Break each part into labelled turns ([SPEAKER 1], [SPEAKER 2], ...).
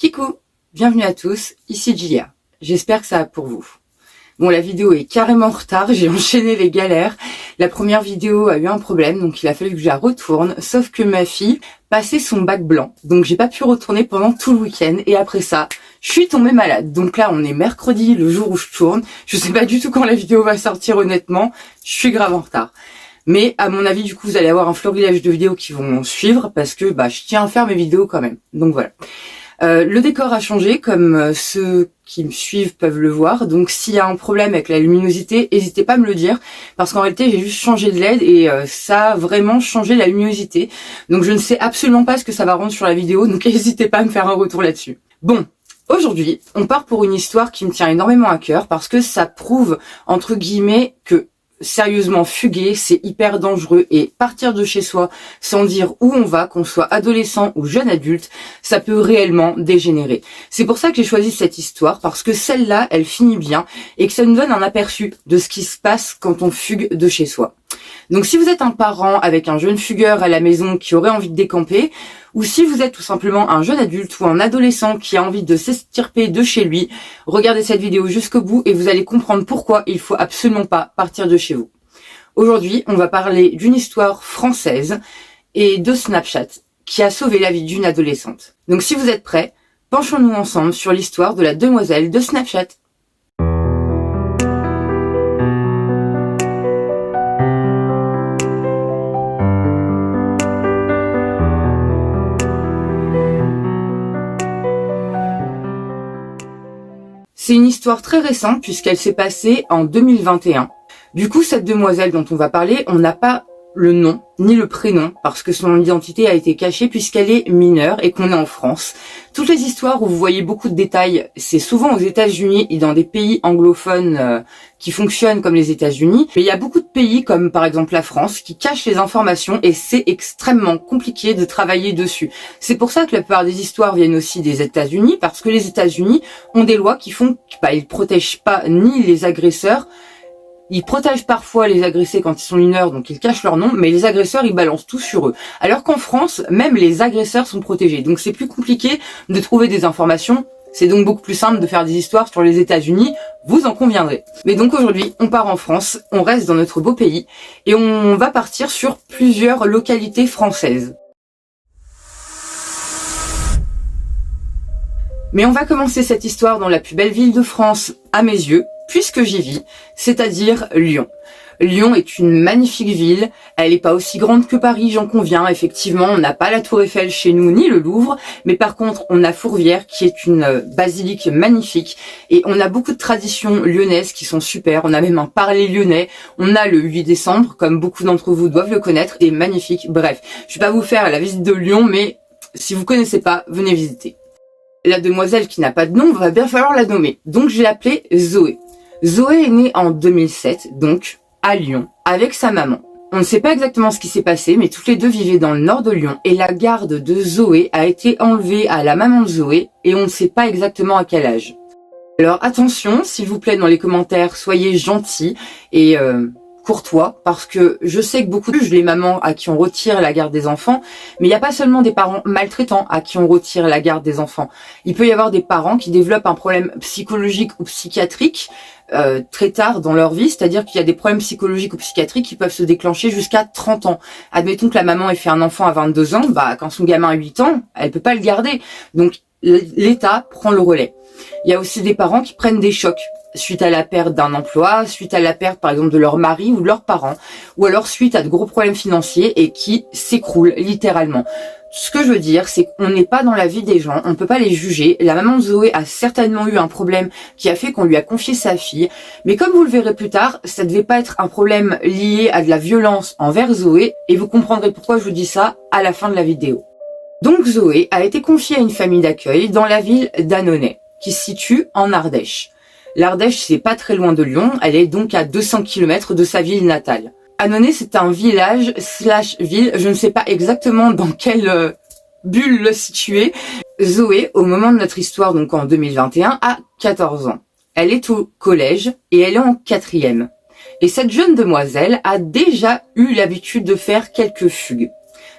[SPEAKER 1] Kikou, bienvenue à tous, ici Gia. J'espère que ça va pour vous. Bon, la vidéo est carrément en retard, j'ai enchaîné les galères. La première vidéo a eu un problème, donc il a fallu que je la retourne, sauf que ma fille passait son bac blanc. Donc j'ai pas pu retourner pendant tout le week-end, et après ça, je suis tombée malade. Donc là, on est mercredi, le jour où je tourne. Je sais pas du tout quand la vidéo va sortir, honnêtement. Je suis grave en retard. Mais à mon avis, du coup, vous allez avoir un florilège de vidéos qui vont suivre, parce que je tiens à faire mes vidéos quand même. Donc voilà. Le décor a changé, comme ceux qui me suivent peuvent le voir. Donc s'il y a un problème avec la luminosité, n'hésitez pas à me le dire, parce qu'en réalité j'ai juste changé de LED et ça a vraiment changé la luminosité. Donc je ne sais absolument pas ce que ça va rendre sur la vidéo, donc n'hésitez pas à me faire un retour là-dessus. Bon, aujourd'hui on part pour une histoire qui me tient énormément à cœur, parce que ça prouve, entre guillemets, que sérieusement, fuguer, c'est hyper dangereux, et partir de chez soi sans dire où on va, qu'on soit adolescent ou jeune adulte, ça peut réellement dégénérer. C'est pour ça que j'ai choisi cette histoire, parce que celle-là, elle finit bien, et que ça nous donne un aperçu de ce qui se passe quand on fugue de chez soi. Donc si vous êtes un parent avec un jeune fugueur à la maison qui aurait envie de décamper, ou si vous êtes tout simplement un jeune adulte ou un adolescent qui a envie de s'extirper de chez lui, regardez cette vidéo jusqu'au bout et vous allez comprendre pourquoi il faut absolument pas partir de chez vous. Aujourd'hui, on va parler d'une histoire française et de Snapchat qui a sauvé la vie d'une adolescente. Donc si vous êtes prêts, penchons-nous ensemble sur l'histoire de la demoiselle de Snapchat. C'est une histoire très récente puisqu'elle s'est passée en 2021. Du coup, cette demoiselle dont on va parler, on n'a pas le nom ni le prénom parce que son identité a été cachée puisqu'elle est mineure et qu'on est en France. Toutes les histoires où vous voyez beaucoup de détails, c'est souvent aux États-Unis et dans des pays anglophones qui fonctionnent comme les États-Unis. Mais il y a beaucoup de pays comme par exemple la France qui cachent les informations et c'est extrêmement compliqué de travailler dessus. C'est pour ça que la plupart des histoires viennent aussi des États-Unis, parce que les États-Unis ont des lois qui font qu'ils protègent pas ni les agresseurs. Ils protègent parfois les agressés quand ils sont mineurs, donc ils cachent leur nom, mais les agresseurs, ils balancent tout sur eux. Alors qu'en France, même les agresseurs sont protégés. Donc c'est plus compliqué de trouver des informations. C'est donc beaucoup plus simple de faire des histoires sur les États-Unis, vous en conviendrez. Mais donc aujourd'hui, on part en France, on reste dans notre beau pays, et on va partir sur plusieurs localités françaises. Mais on va commencer cette histoire dans la plus belle ville de France, à mes yeux, puisque j'y vis, c'est-à-dire Lyon. Lyon est une magnifique ville, elle n'est pas aussi grande que Paris, j'en conviens, effectivement, on n'a pas la Tour Eiffel chez nous, ni le Louvre, mais par contre, on a Fourvière, qui est une basilique magnifique, et on a beaucoup de traditions lyonnaises qui sont super, on a même un parler lyonnais, on a le 8 décembre, comme beaucoup d'entre vous doivent le connaître, et magnifique, bref, je vais pas vous faire la visite de Lyon, mais si vous connaissez pas, venez visiter. La demoiselle qui n'a pas de nom, va bien falloir la nommer, donc je vais l'appeler Zoé. Zoé est née en 2007, donc à Lyon, avec sa maman. On ne sait pas exactement ce qui s'est passé, mais toutes les deux vivaient dans le nord de Lyon, et la garde de Zoé a été enlevée à la maman de Zoé, et on ne sait pas exactement à quel âge. Alors attention, s'il vous plaît, dans les commentaires, soyez gentils et courtois, parce que je sais que beaucoup jugent les mamans à qui on retire la garde des enfants, mais il n'y a pas seulement des parents maltraitants à qui on retire la garde des enfants. Il peut y avoir des parents qui développent un problème psychologique ou psychiatrique très tard dans leur vie, c'est-à-dire qu'il y a des problèmes psychologiques ou psychiatriques qui peuvent se déclencher jusqu'à 30 ans. Admettons que la maman ait fait un enfant à 22 ans, quand son gamin a 8 ans, elle peut pas le garder. Donc l'État prend le relais. Il y a aussi des parents qui prennent des chocs suite à la perte d'un emploi, suite à la perte par exemple de leur mari ou de leurs parents, ou alors suite à de gros problèmes financiers et qui s'écroulent littéralement. Ce que je veux dire, c'est qu'on n'est pas dans la vie des gens, on peut pas les juger. La maman de Zoé a certainement eu un problème qui a fait qu'on lui a confié sa fille, mais comme vous le verrez plus tard, ça devait pas être un problème lié à de la violence envers Zoé, et vous comprendrez pourquoi je vous dis ça à la fin de la vidéo. Donc Zoé a été confiée à une famille d'accueil dans la ville d'Annonay, qui se situe en Ardèche. L'Ardèche, c'est pas très loin de Lyon, elle est donc à 200 km de sa ville natale. Annonay, c'est un village / ville, je ne sais pas exactement dans quelle bulle le situer. Zoé, au moment de notre histoire, donc en 2021, a 14 ans. Elle est au collège et elle est en 4e. Et cette jeune demoiselle a déjà eu l'habitude de faire quelques fugues.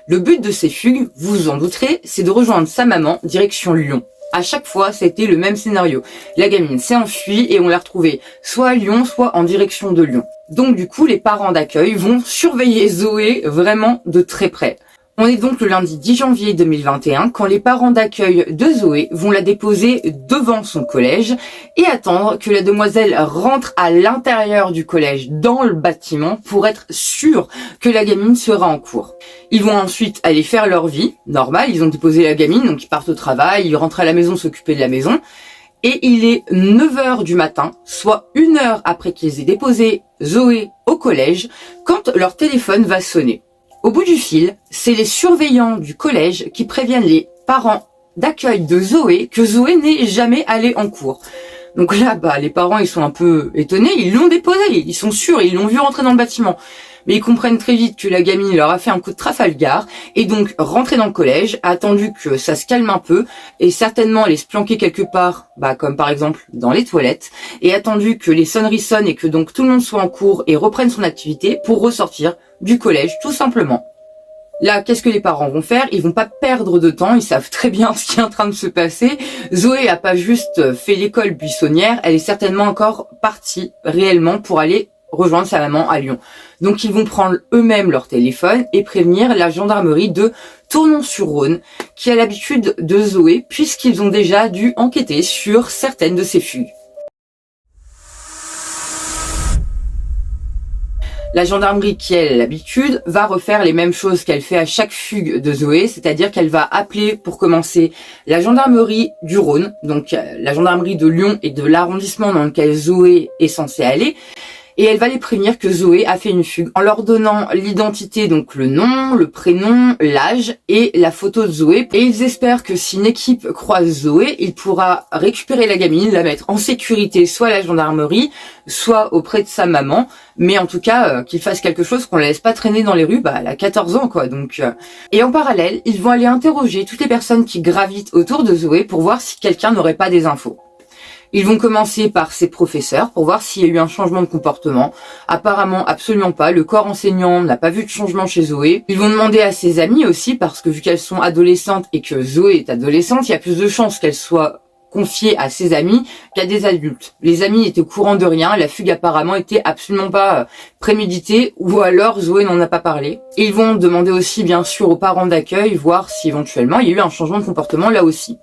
[SPEAKER 1] Le but de ces fugues, vous vous en douterez, c'est de rejoindre sa maman direction Lyon. À chaque fois, c'était le même scénario. La gamine s'est enfuie et on l'a retrouvée soit à Lyon, soit en direction de Lyon. Donc du coup, les parents d'accueil vont surveiller Zoé vraiment de très près. On est donc le lundi 10 janvier 2021 quand les parents d'accueil de Zoé vont la déposer devant son collège et attendre que la demoiselle rentre à l'intérieur du collège dans le bâtiment pour être sûr que la gamine sera en cours. Ils vont ensuite aller faire leur vie normale, ils ont déposé la gamine, donc ils partent au travail, ils rentrent à la maison s'occuper de la maison. Et il est 9h du matin, soit 1 heure après qu'ils aient déposé Zoé au collège, quand leur téléphone va sonner. Au bout du fil, c'est les surveillants du collège qui préviennent les parents d'accueil de Zoé que Zoé n'est jamais allée en cours. Donc là, les parents, ils sont un peu étonnés, ils l'ont déposée, ils sont sûrs, ils l'ont vu rentrer dans le bâtiment. Mais ils comprennent très vite que la gamine leur a fait un coup de Trafalgar, et donc rentrée dans le collège, a attendu que ça se calme un peu, et certainement aller se planquer quelque part, comme par exemple dans les toilettes, et attendu que les sonneries sonnent et que donc tout le monde soit en cours et reprenne son activité pour ressortir du collège, tout simplement. Là, qu'est-ce que les parents vont faire? Ils vont pas perdre de temps, ils savent très bien ce qui est en train de se passer. Zoé a pas juste fait l'école buissonnière, elle est certainement encore partie réellement pour aller rejoindre sa maman à Lyon. Donc ils vont prendre eux-mêmes leur téléphone et prévenir la gendarmerie de Tournon-sur-Rhône, qui a l'habitude de Zoé, puisqu'ils ont déjà dû enquêter sur certaines de ses fugues. La gendarmerie, qui elle a l'habitude, va refaire les mêmes choses qu'elle fait à chaque fugue de Zoé, c'est-à-dire qu'elle va appeler pour commencer la gendarmerie du Rhône, donc la gendarmerie de Lyon et de l'arrondissement dans lequel Zoé est censée aller, et elle va les prévenir que Zoé a fait une fugue en leur donnant l'identité, donc le nom, le prénom, l'âge et la photo de Zoé. Et ils espèrent que si une équipe croise Zoé, il pourra récupérer la gamine, la mettre en sécurité soit à la gendarmerie, soit auprès de sa maman, mais en tout cas qu'il fasse quelque chose, qu'on la laisse pas traîner dans les rues, elle a 14 ans quoi. Donc et en parallèle, ils vont aller interroger toutes les personnes qui gravitent autour de Zoé pour voir si quelqu'un n'aurait pas des infos. Ils vont commencer par ses professeurs pour voir s'il y a eu un changement de comportement. Apparemment, absolument pas. Le corps enseignant n'a pas vu de changement chez Zoé. Ils vont demander à ses amies aussi, parce que vu qu'elles sont adolescentes et que Zoé est adolescente, il y a plus de chances qu'elle soit confiée à ses amis qu'à des adultes. Les amis étaient au courant de rien. La fugue apparemment était absolument pas préméditée, ou alors Zoé n'en a pas parlé. Et ils vont demander aussi, bien sûr, aux parents d'accueil, voir si éventuellement il y a eu un changement de comportement là aussi.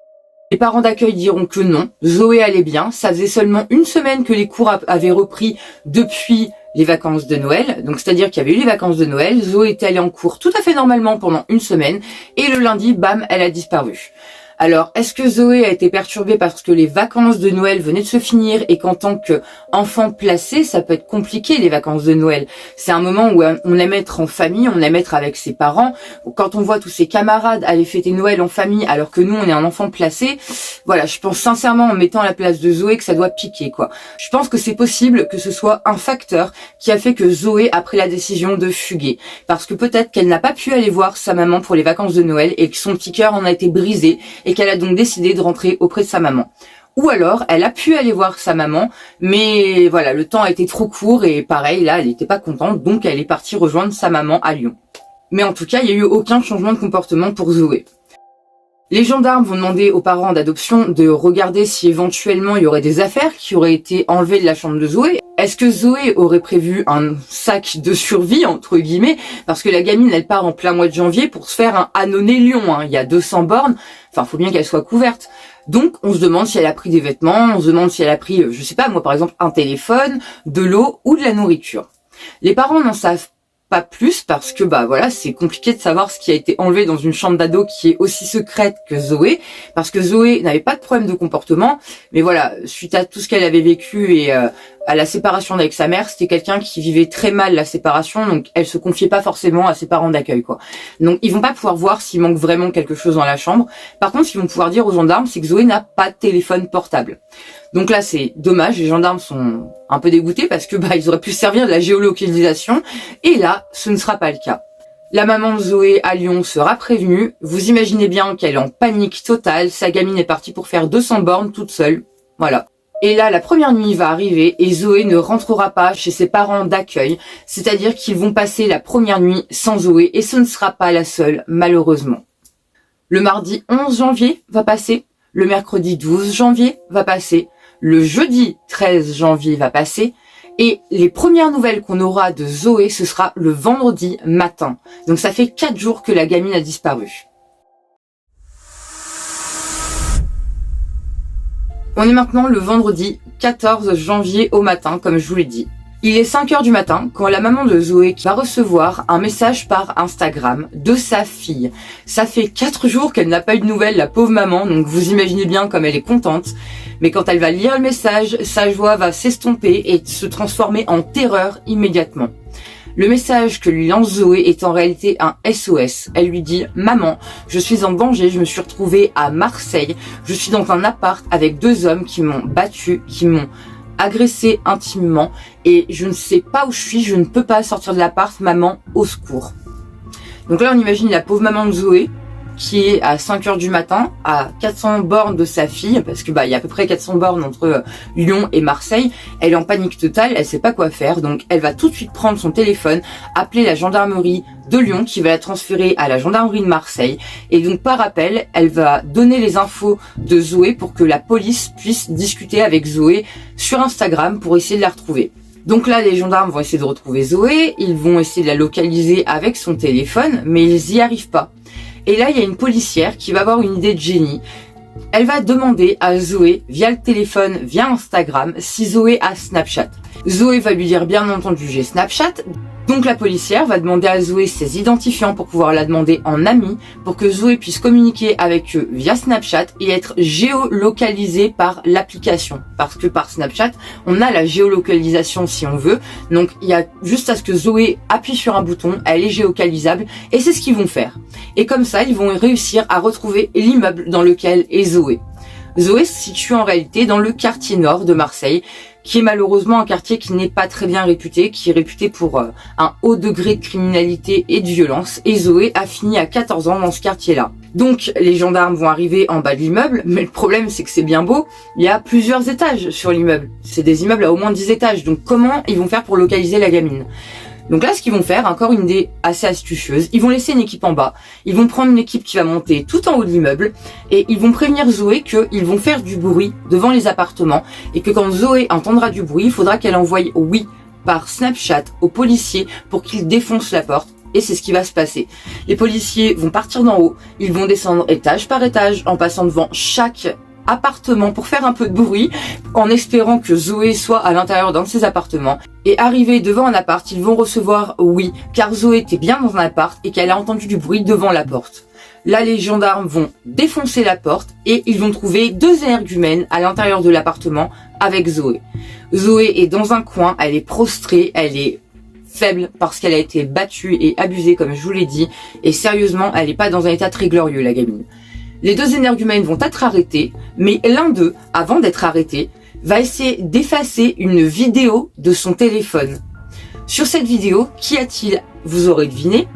[SPEAKER 1] Les parents d'accueil diront que non, Zoé allait bien, ça faisait seulement 1 semaine que les cours avaient repris depuis les vacances de Noël, donc c'est-à-dire qu'il y avait eu les vacances de Noël, Zoé était allée en cours tout à fait normalement pendant 1 semaine, et le lundi, bam, elle a disparu. Alors, est-ce que Zoé a été perturbée parce que les vacances de Noël venaient de se finir et qu'en tant qu'enfant placé, ça peut être compliqué les vacances de Noël. C'est un moment où on aime être en famille, on aime être avec ses parents. Quand on voit tous ses camarades aller fêter Noël en famille alors que nous, on est un enfant placé, voilà, je pense sincèrement en mettant à la place de Zoé que ça doit piquer, quoi. Je pense que c'est possible que ce soit un facteur qui a fait que Zoé a pris la décision de fuguer. Parce que peut-être qu'elle n'a pas pu aller voir sa maman pour les vacances de Noël et que son petit cœur en a été brisé et qu'elle a donc décidé de rentrer auprès de sa maman. Ou alors, elle a pu aller voir sa maman, mais voilà, le temps a été trop court et pareil, là, elle n'était pas contente, donc elle est partie rejoindre sa maman à Lyon. Mais en tout cas, il n'y a eu aucun changement de comportement pour Zoé. Les gendarmes vont demander aux parents d'adoption de regarder si éventuellement il y aurait des affaires qui auraient été enlevées de la chambre de Zoé. Est-ce que Zoé aurait prévu un sac de survie, entre guillemets, parce que la gamine, elle part en plein mois de janvier pour se faire un Annonay-Lyon, il y a 200 bornes, enfin, faut bien qu'elle soit couverte. Donc, on se demande si elle a pris des vêtements, on se demande si elle a pris, je sais pas, moi, par exemple, un téléphone, de l'eau ou de la nourriture. Les parents n'en savent pas plus parce que voilà, c'est compliqué de savoir ce qui a été enlevé dans une chambre d'ado qui est aussi secrète que Zoé, parce que Zoé n'avait pas de problème de comportement, mais voilà, suite à tout ce qu'elle avait vécu et à la séparation avec sa mère, c'était quelqu'un qui vivait très mal la séparation, donc elle se confiait pas forcément à ses parents d'accueil, quoi. Donc ils vont pas pouvoir voir s'il manque vraiment quelque chose dans la chambre. Par contre, ce qu'ils vont pouvoir dire aux gendarmes, c'est que Zoé n'a pas de téléphone portable. Donc là, c'est dommage, les gendarmes sont un peu dégoûtés parce que ils auraient pu se servir de la géolocalisation, et là, ce ne sera pas le cas. La maman de Zoé à Lyon sera prévenue. Vous imaginez bien qu'elle est en panique totale, sa gamine est partie pour faire 200 bornes toute seule. Voilà. Et là, la première nuit va arriver et Zoé ne rentrera pas chez ses parents d'accueil, c'est-à-dire qu'ils vont passer la première nuit sans Zoé, et ce ne sera pas la seule, malheureusement. Le mardi 11 janvier va passer. Le mercredi 12 janvier va passer. Le jeudi 13 janvier va passer. Et les premières nouvelles qu'on aura de Zoé, ce sera le vendredi matin. Donc ça fait 4 jours que la gamine a disparu. On est maintenant le vendredi 14 janvier au matin, comme je vous l'ai dit. Il est 5 heures du matin quand la maman de Zoé va recevoir un message par Instagram de sa fille. Ça fait 4 jours qu'elle n'a pas eu de nouvelles, la pauvre maman, donc vous imaginez bien comme elle est contente. Mais quand elle va lire le message, sa joie va s'estomper et se transformer en terreur immédiatement. Le message que lui lance Zoé est en réalité un SOS. Elle lui dit « Maman, je suis en danger, je me suis retrouvée à Marseille. Je suis dans un appart avec 2 hommes qui m'ont battue, qui m'ont agressée intimement et je ne sais pas où je suis, je ne peux pas sortir de l'appart, maman, au secours. » Donc là, on imagine la pauvre maman de Zoé qui est à 5 heures du matin, à 400 bornes de sa fille, parce que il y a à peu près 400 bornes entre Lyon et Marseille. Elle est en panique totale, elle sait pas quoi faire, donc elle va tout de suite prendre son téléphone, appeler la gendarmerie de Lyon, qui va la transférer à la gendarmerie de Marseille. Et donc par appel, elle va donner les infos de Zoé pour que la police puisse discuter avec Zoé sur Instagram pour essayer de la retrouver. Donc là, les gendarmes vont essayer de retrouver Zoé, ils vont essayer de la localiser avec son téléphone, mais ils y arrivent pas. Et là, il y a une policière qui va avoir une idée de génie. Elle va demander à Zoé, via le téléphone, via Instagram, si Zoé a Snapchat. Zoé va lui dire, bien entendu, j'ai Snapchat. Donc la policière va demander à Zoé ses identifiants pour pouvoir la demander en ami, pour que Zoé puisse communiquer avec eux via Snapchat et être géolocalisée par l'application. Parce que par Snapchat, on a la géolocalisation si on veut. Donc il y a juste à ce que Zoé appuie sur un bouton, elle est géolocalisable et c'est ce qu'ils vont faire. Et comme ça, ils vont réussir à retrouver l'immeuble dans lequel est Zoé. Zoé se situe en réalité dans le quartier nord de Marseille, qui est malheureusement un quartier qui n'est pas très bien réputé, qui est réputé pour un haut degré de criminalité et de violence. Et Zoé a fini à 14 ans dans ce quartier-là. Donc les gendarmes vont arriver en bas de l'immeuble, mais le problème c'est que c'est bien beau, il y a plusieurs étages sur l'immeuble. C'est des immeubles à au moins 10 étages, donc comment ils vont faire pour localiser la gamine ? Donc là, ce qu'ils vont faire, encore une idée assez astucieuse, ils vont laisser une équipe en bas, ils vont prendre une équipe qui va monter tout en haut de l'immeuble, et ils vont prévenir Zoé qu'ils vont faire du bruit devant les appartements, et que quand Zoé entendra du bruit, il faudra qu'elle envoie « oui » par Snapchat aux policiers pour qu'ils défoncent la porte, et c'est ce qui va se passer. Les policiers vont partir d'en haut, ils vont descendre étage par étage en passant devant chaque appartement pour faire un peu de bruit, en espérant que Zoé soit à l'intérieur d'un de ces appartements. Et arrivés devant un appart, ils vont recevoir oui, car Zoé était bien dans un appart et qu'elle a entendu du bruit devant la porte. Là, les gendarmes vont défoncer la porte et ils vont trouver 2 énergumènes à l'intérieur de l'appartement avec Zoé. Zoé est dans un coin, elle est prostrée, elle est faible parce qu'elle a été battue et abusée comme je vous l'ai dit, et sérieusement, elle n'est pas dans un état très glorieux, la gamine. Les 2 énergumènes vont être arrêtés, mais l'un d'eux, avant d'être arrêté, va essayer d'effacer une vidéo de son téléphone. Sur cette vidéo, qu'y a-t-il ? Vous aurez deviné,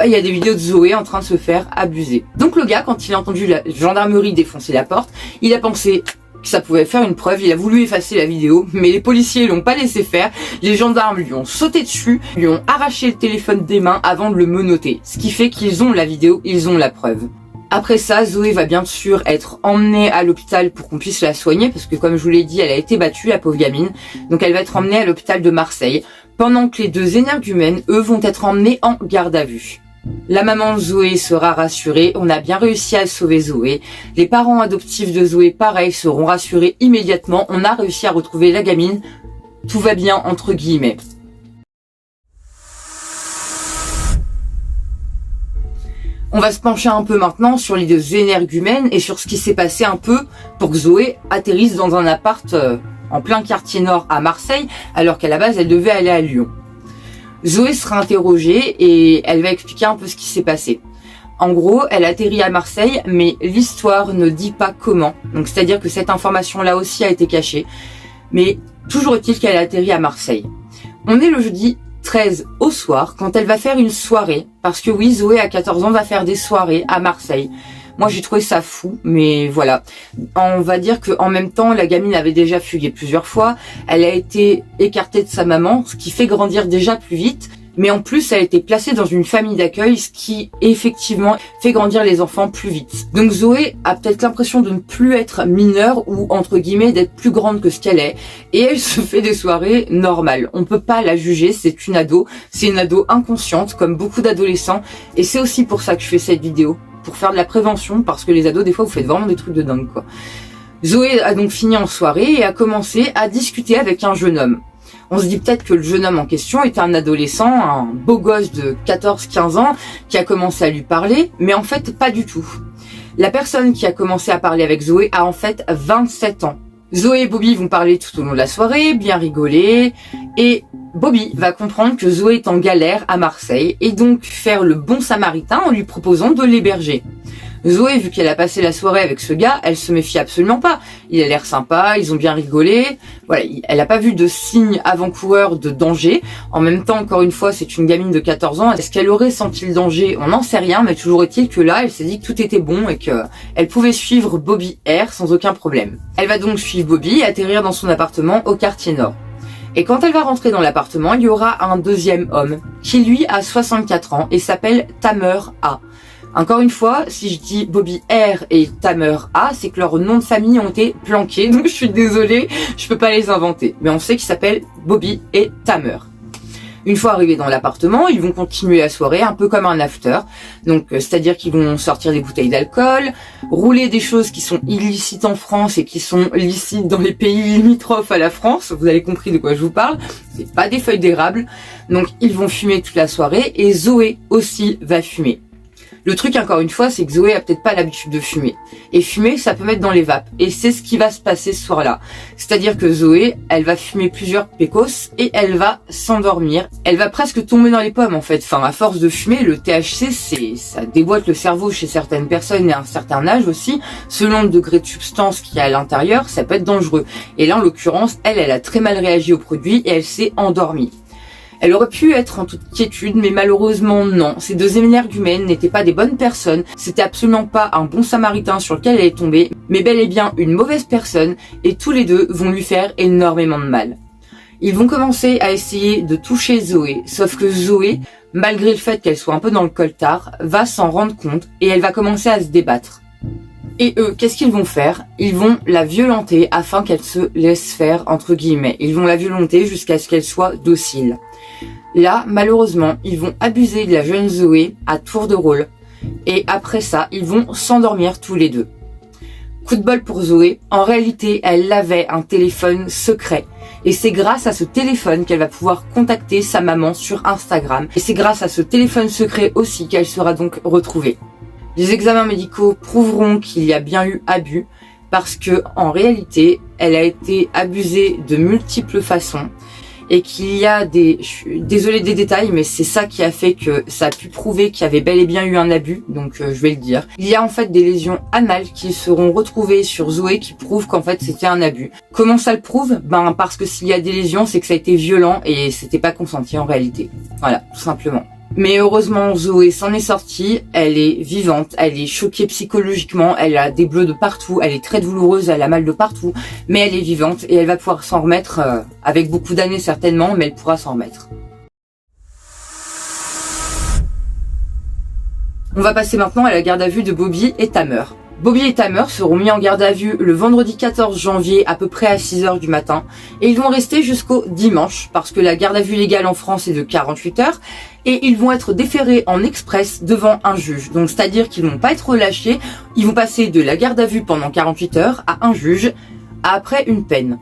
[SPEAKER 1] il y a des vidéos de Zoé en train de se faire abuser. Donc le gars, quand il a entendu la gendarmerie défoncer la porte, il a pensé que ça pouvait faire une preuve, il a voulu effacer la vidéo, mais les policiers l'ont pas laissé faire, les gendarmes lui ont sauté dessus, lui ont arraché le téléphone des mains avant de le menotter, ce qui fait qu'ils ont la vidéo, ils ont la preuve. Après ça, Zoé va bien sûr être emmenée à l'hôpital pour qu'on puisse la soigner, parce que comme je vous l'ai dit, elle a été battue, la pauvre gamine. Donc elle va être emmenée à l'hôpital de Marseille, pendant que les 2 énergumènes, eux, vont être emmenés en garde à vue. La maman de Zoé sera rassurée, on a bien réussi à sauver Zoé. Les parents adoptifs de Zoé, pareil, seront rassurés immédiatement, on a réussi à retrouver la gamine, tout va bien entre guillemets. On va se pencher un peu maintenant sur les 2 énergumènes et sur ce qui s'est passé un peu pour que Zoé atterrisse dans un appart en plein quartier nord à Marseille, alors qu'à la base elle devait aller à Lyon. Zoé sera interrogée et elle va expliquer un peu ce qui s'est passé. En gros, elle atterrit à Marseille, mais l'histoire ne dit pas comment. Donc c'est-à-dire que cette information-là aussi a été cachée. Mais toujours est-il qu'elle a atterri à Marseille. On est le jeudi 13 au soir, quand elle va faire une soirée, parce que oui, Zoé à 14 ans va faire des soirées à Marseille. Moi j'ai trouvé ça fou, mais voilà. On va dire qu'en même temps, la gamine avait déjà fugué plusieurs fois, elle a été écartée de sa maman, ce qui fait grandir déjà plus vite, Mais en plus, elle a été placée dans une famille d'accueil, ce qui effectivement fait grandir les enfants plus vite. Donc Zoé a peut-être l'impression de ne plus être mineure ou entre guillemets d'être plus grande que ce qu'elle est. Et elle se fait des soirées normales. On peut pas la juger, c'est une ado inconsciente comme beaucoup d'adolescents. Et c'est aussi pour ça que je fais cette vidéo. Pour faire de la prévention, parce que les ados, des fois, vous faites vraiment des trucs de dingue, quoi. Zoé a donc fini en soirée et a commencé à discuter avec un jeune homme. On se dit peut-être que le jeune homme en question était un adolescent, un beau gosse de 14-15 ans, qui a commencé à lui parler, mais en fait, pas du tout. La personne qui a commencé à parler avec Zoé a en fait 27 ans. Zoé et Bobby vont parler tout au long de la soirée, bien rigoler, et Bobby va comprendre que Zoé est en galère à Marseille et donc faire le bon samaritain en lui proposant de l'héberger. Zoé, vu qu'elle a passé la soirée avec ce gars, elle se méfie absolument pas. Il a l'air sympa, ils ont bien rigolé. Voilà, elle a pas vu de signe avant-coureur de danger. En même temps, encore une fois, c'est une gamine de 14 ans. Est-ce qu'elle aurait senti le danger? On n'en sait rien, mais toujours est-il que là, elle s'est dit que tout était bon et que elle pouvait suivre Bobby R sans aucun problème. Elle va donc suivre Bobby et atterrir dans son appartement au quartier nord. Et quand elle va rentrer dans l'appartement, il y aura un deuxième homme qui lui a 64 ans et s'appelle Tamer A. Encore une fois, si je dis Bobby R et Tamer A, c'est que leurs noms de famille ont été planqués, donc je suis désolée, je peux pas les inventer. Mais on sait qu'ils s'appellent Bobby et Tamer. Une fois arrivés dans l'appartement, ils vont continuer la soirée un peu comme un after. Donc, c'est-à-dire qu'ils vont sortir des bouteilles d'alcool, rouler des choses qui sont illicites en France et qui sont licites dans les pays limitrophes à la France. Vous avez compris de quoi je vous parle. C'est pas des feuilles d'érable. Donc, ils vont fumer toute la soirée et Zoé aussi va fumer. Le truc, encore une fois, c'est que Zoé a peut-être pas l'habitude de fumer. Et fumer, ça peut mettre dans les vapes. Et c'est ce qui va se passer ce soir-là. C'est-à-dire que Zoé, elle va fumer plusieurs pécos et elle va s'endormir. Elle va presque tomber dans les pommes, en fait. Enfin, à force de fumer, le THC, ça déboîte le cerveau chez certaines personnes et à un certain âge aussi. Selon le degré de substance qu'il y a à l'intérieur, ça peut être dangereux. Et là, en l'occurrence, elle a très mal réagi au produit et elle s'est endormie. Elle aurait pu être en toute quiétude, mais malheureusement non. Ces deux énergumènes n'étaient pas des bonnes personnes. C'était absolument pas un bon samaritain sur lequel elle est tombée, mais bel et bien une mauvaise personne, et tous les deux vont lui faire énormément de mal. Ils vont commencer à essayer de toucher Zoé, sauf que Zoé, malgré le fait qu'elle soit un peu dans le coltard, va s'en rendre compte et elle va commencer à se débattre. Et eux, qu'est-ce qu'ils vont faire? Ils vont la violenter afin qu'elle se laisse faire, entre guillemets. Ils vont la violenter jusqu'à ce qu'elle soit docile. Là, malheureusement, ils vont abuser de la jeune Zoé à tour de rôle. Et après ça, ils vont s'endormir tous les deux. Coup de bol pour Zoé, en réalité, elle avait un téléphone secret. Et c'est grâce à ce téléphone qu'elle va pouvoir contacter sa maman sur Instagram. Et c'est grâce à ce téléphone secret aussi qu'elle sera donc retrouvée. Les examens médicaux prouveront qu'il y a bien eu abus, parce que en réalité, elle a été abusée de multiples façons. Et qu'il y a je suis désolée des détails, mais c'est ça qui a fait que ça a pu prouver qu'il y avait bel et bien eu un abus, donc je vais le dire. Il y a en fait des lésions anales qui seront retrouvées sur Zoé qui prouvent qu'en fait c'était un abus. Comment ça le prouve? Ben parce que s'il y a des lésions, c'est que ça a été violent et c'était pas consenti en réalité. Voilà, tout simplement. Mais heureusement, Zoé s'en est sortie, elle est vivante, elle est choquée psychologiquement, elle a des bleus de partout, elle est très douloureuse, elle a mal de partout, mais elle est vivante et elle va pouvoir s'en remettre, avec beaucoup d'années certainement, mais elle pourra s'en remettre. On va passer maintenant à la garde à vue de Bobby et Tamer. Bobby et Tamer seront mis en garde à vue le vendredi 14 janvier à peu près à 6h du matin et ils vont rester jusqu'au dimanche parce que la garde à vue légale en France est de 48 heures et ils vont être déférés en express devant un juge. Donc c'est-à-dire qu'ils vont pas être relâchés, ils vont passer de la garde à vue pendant 48 heures à un juge après une peine.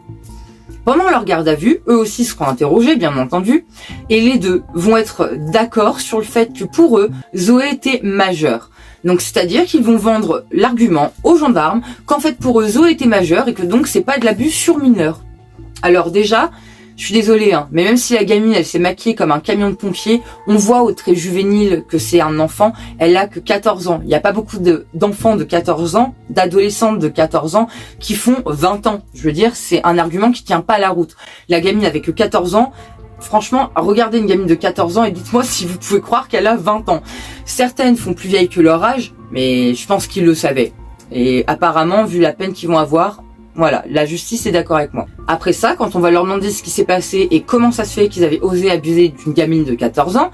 [SPEAKER 1] Pendant leur garde à vue, eux aussi seront interrogés, bien entendu, et les deux vont être d'accord sur le fait que pour eux, Zoé était majeure. Donc c'est-à-dire qu'ils vont vendre l'argument aux gendarmes qu'en fait pour eux Zoé était majeure et que donc c'est pas de l'abus sur mineur. Alors déjà, je suis désolée, mais même si la gamine elle s'est maquillée comme un camion de pompiers, on voit au trait juvénile que c'est un enfant, elle a que 14 ans. Il n'y a pas beaucoup d'enfants de 14 ans, d'adolescentes de 14 ans qui font 20 ans. Je veux dire, c'est un argument qui tient pas la route. La gamine avait que 14 ans, franchement, regardez une gamine de 14 ans et dites-moi si vous pouvez croire qu'elle a 20 ans. Certaines font plus vieilles que leur âge, mais je pense qu'ils le savaient. Et apparemment, vu la peine qu'ils vont avoir, Voilà, la justice est d'accord avec moi. Après ça, quand on va leur demander ce qui s'est passé et comment ça se fait qu'ils avaient osé abuser d'une gamine de 14 ans,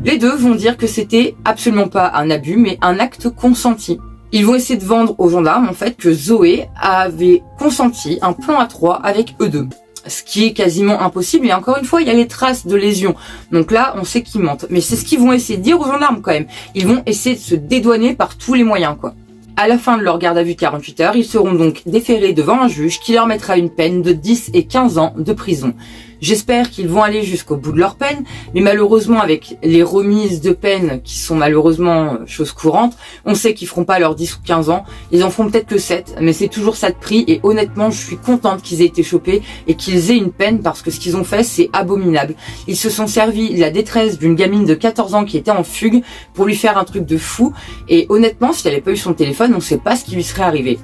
[SPEAKER 1] les deux vont dire que c'était absolument pas un abus, mais un acte consenti. Ils vont essayer de vendre aux gendarmes, en fait, que Zoé avait consenti un plan à trois avec eux deux. Ce qui est quasiment impossible, et encore une fois, il y a les traces de lésions. Donc là, on sait qu'ils mentent. Mais c'est ce qu'ils vont essayer de dire aux gendarmes, quand même. Ils vont essayer de se dédouaner par tous les moyens, quoi. À la fin de leur garde à vue de 48 heures, ils seront donc déférés devant un juge qui leur mettra une peine de 10 et 15 ans de prison. J'espère qu'ils vont aller jusqu'au bout de leur peine, mais malheureusement avec les remises de peine qui sont malheureusement chose courante, on sait qu'ils feront pas leurs 10 ou 15 ans, ils en feront peut-être que 7, mais c'est toujours ça de prix et honnêtement je suis contente qu'ils aient été chopés et qu'ils aient une peine parce que ce qu'ils ont fait c'est abominable. Ils se sont servis de la détresse d'une gamine de 14 ans qui était en fugue pour lui faire un truc de fou et honnêtement si elle n'avait pas eu son téléphone on sait pas ce qui lui serait arrivé.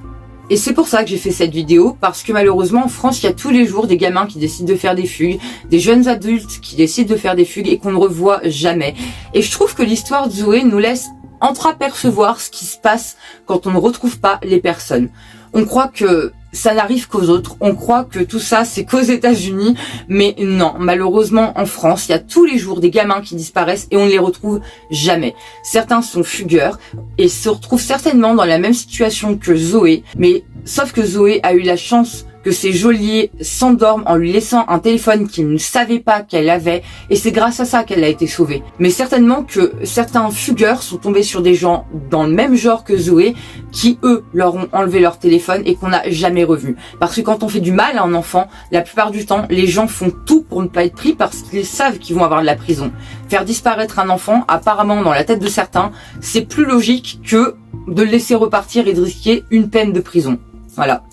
[SPEAKER 1] Et c'est pour ça que j'ai fait cette vidéo, parce que malheureusement en France, il y a tous les jours des gamins qui décident de faire des fugues, des jeunes adultes qui décident de faire des fugues et qu'on ne revoit jamais. Et je trouve que l'histoire de Zoé nous laisse entreapercevoir ce qui se passe quand on ne retrouve pas les personnes. On croit que ça n'arrive qu'aux autres, on croit que tout ça c'est qu'aux États-Unis, mais non, malheureusement en France, il y a tous les jours des gamins qui disparaissent et on ne les retrouve jamais. Certains sont fugueurs et se retrouvent certainement dans la même situation que Zoé, mais sauf que Zoé a eu la chance que ses geôliers s'endorment en lui laissant un téléphone qu'il ne savait pas qu'elle avait, et c'est grâce à ça qu'elle a été sauvée. Mais certainement que certains fugueurs sont tombés sur des gens dans le même genre que Zoé, qui eux leur ont enlevé leur téléphone et qu'on n'a jamais revu. Parce que quand on fait du mal à un enfant, la plupart du temps, les gens font tout pour ne pas être pris parce qu'ils savent qu'ils vont avoir de la prison. Faire disparaître un enfant, apparemment dans la tête de certains, c'est plus logique que de le laisser repartir et de risquer une peine de prison. Voilà.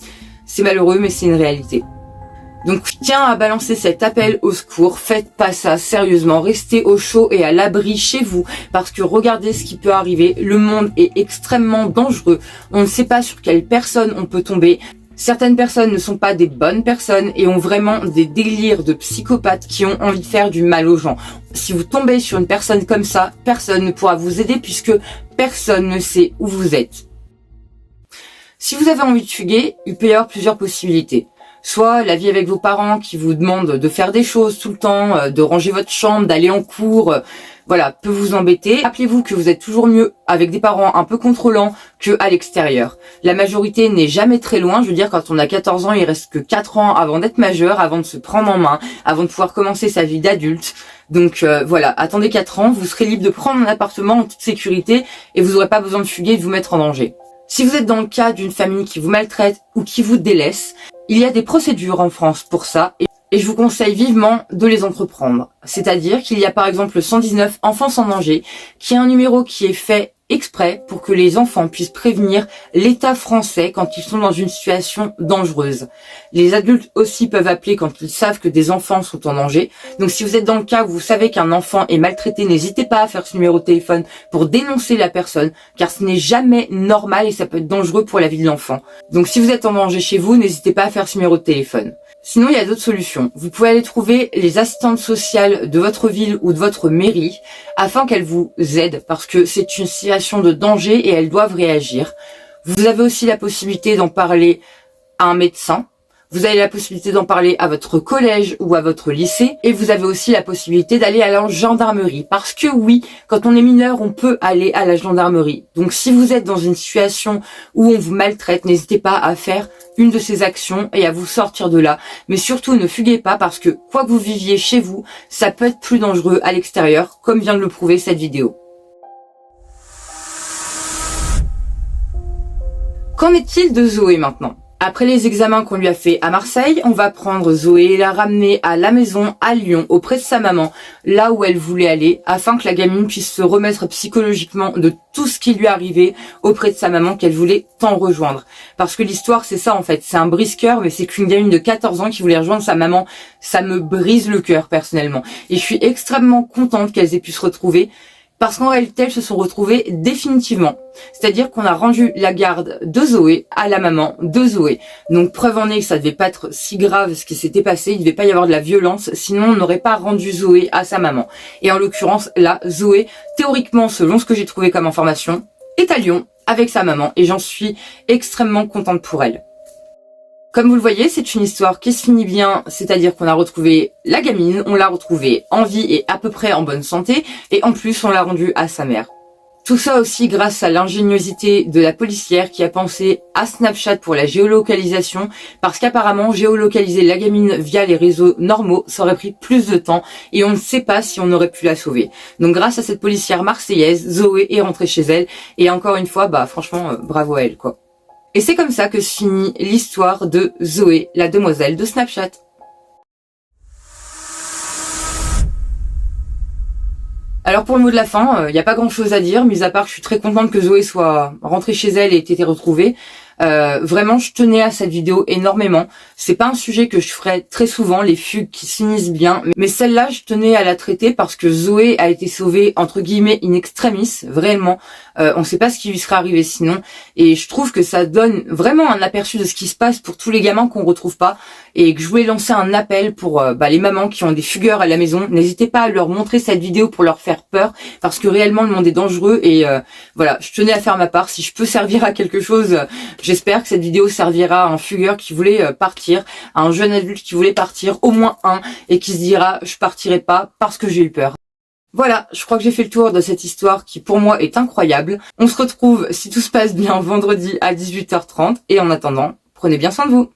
[SPEAKER 1] C'est malheureux, mais c'est une réalité. Donc, je tiens à balancer cet appel au secours. Faites pas ça, sérieusement. Restez au chaud et à l'abri chez vous. Parce que regardez ce qui peut arriver. Le monde est extrêmement dangereux. On ne sait pas sur quelle personne on peut tomber. Certaines personnes ne sont pas des bonnes personnes et ont vraiment des délires de psychopathes qui ont envie de faire du mal aux gens. Si vous tombez sur une personne comme ça, personne ne pourra vous aider puisque personne ne sait où vous êtes. Si vous avez envie de fuguer, il peut y avoir plusieurs possibilités. Soit la vie avec vos parents qui vous demandent de faire des choses tout le temps, de ranger votre chambre, d'aller en cours, voilà, peut vous embêter. Rappelez-vous que vous êtes toujours mieux avec des parents un peu contrôlants que à l'extérieur. La majorité n'est jamais très loin, je veux dire quand on a 14 ans, il reste que 4 ans avant d'être majeur, avant de se prendre en main, avant de pouvoir commencer sa vie d'adulte. Donc voilà, attendez 4 ans, vous serez libre de prendre un appartement en toute sécurité et vous n'aurez pas besoin de fuguer et de vous mettre en danger. Si vous êtes dans le cas d'une famille qui vous maltraite ou qui vous délaisse, il y a des procédures en France pour ça et je vous conseille vivement de les entreprendre. C'est-à-dire qu'il y a par exemple le 119 Enfants sans danger, qui est un numéro qui est fait exprès pour que les enfants puissent prévenir l'État français quand ils sont dans une situation dangereuse. Les adultes aussi peuvent appeler quand ils savent que des enfants sont en danger. Donc si vous êtes dans le cas où vous savez qu'un enfant est maltraité, n'hésitez pas à faire ce numéro de téléphone pour dénoncer la personne, car ce n'est jamais normal et ça peut être dangereux pour la vie de l'enfant. Donc si vous êtes en danger chez vous, n'hésitez pas à faire ce numéro de téléphone. Sinon, il y a d'autres solutions. Vous pouvez aller trouver les assistantes sociales de votre ville ou de votre mairie afin qu'elles vous aident parce que c'est une situation de danger et elles doivent réagir. Vous avez aussi la possibilité d'en parler à un médecin. Vous avez la possibilité d'en parler à votre collège ou à votre lycée et vous avez aussi la possibilité d'aller à la gendarmerie parce que oui, quand on est mineur, on peut aller à la gendarmerie. Donc si vous êtes dans une situation où on vous maltraite, n'hésitez pas à faire une de ces actions et à vous sortir de là. Mais surtout, ne fuguez pas parce que quoi que vous viviez chez vous, ça peut être plus dangereux à l'extérieur, comme vient de le prouver cette vidéo. Qu'en est-il de Zoé maintenant ? Après les examens qu'on lui a fait à Marseille, on va prendre Zoé et la ramener à la maison à Lyon, auprès de sa maman, là où elle voulait aller, afin que la gamine puisse se remettre psychologiquement de tout ce qui lui arrivait auprès de sa maman qu'elle voulait tant rejoindre. Parce que l'histoire, c'est ça en fait, c'est un brise-cœur, mais c'est qu'une gamine de 14 ans qui voulait rejoindre sa maman, ça me brise le cœur personnellement. Et je suis extrêmement contente qu'elles aient pu se retrouver. Parce qu'en réalité, elles se sont retrouvées définitivement. C'est-à-dire qu'on a rendu la garde de Zoé à la maman de Zoé. Donc preuve en est que ça devait pas être si grave ce qui s'était passé, il devait pas y avoir de la violence, sinon on n'aurait pas rendu Zoé à sa maman. Et en l'occurrence, là, Zoé, théoriquement, selon ce que j'ai trouvé comme information, est à Lyon avec sa maman et j'en suis extrêmement contente pour elle. Comme vous le voyez, c'est une histoire qui se finit bien, c'est-à-dire qu'on a retrouvé la gamine, on l'a retrouvée en vie et à peu près en bonne santé, et en plus on l'a rendue à sa mère. Tout ça aussi grâce à l'ingéniosité de la policière qui a pensé à Snapchat pour la géolocalisation, parce qu'apparemment géolocaliser la gamine via les réseaux normaux, ça aurait pris plus de temps et on ne sait pas si on aurait pu la sauver. Donc grâce à cette policière marseillaise, Zoé est rentrée chez elle et encore une fois, franchement, bravo à elle quoi. Et c'est comme ça que se finit l'histoire de Zoé, la demoiselle de Snapchat. Alors pour le mot de la fin, il n'y a pas grand chose à dire, mis à part que je suis très contente que Zoé soit rentrée chez elle et ait été retrouvée. Vraiment, je tenais à cette vidéo énormément. C'est pas un sujet que je ferai très souvent, les fugues qui se finissent bien, mais celle-là, je tenais à la traiter parce que Zoé a été sauvée entre guillemets in extremis, vraiment. On sait pas ce qui lui serait arrivé sinon, et je trouve que ça donne vraiment un aperçu de ce qui se passe pour tous les gamins qu'on retrouve pas, et que je voulais lancer un appel pour les mamans qui ont des fugueurs à la maison. N'hésitez pas à leur montrer cette vidéo pour leur faire peur, parce que réellement le monde est dangereux, et voilà, je tenais à faire ma part. Si je peux servir à quelque chose, j'espère que cette vidéo servira à un fugueur qui voulait partir, à un jeune adulte qui voulait partir, au moins un, et qui se dira je partirai pas parce que j'ai eu peur. Voilà, je crois que j'ai fait le tour de cette histoire qui pour moi est incroyable. On se retrouve, si tout se passe bien, vendredi à 18h30, et en attendant, prenez bien soin de vous.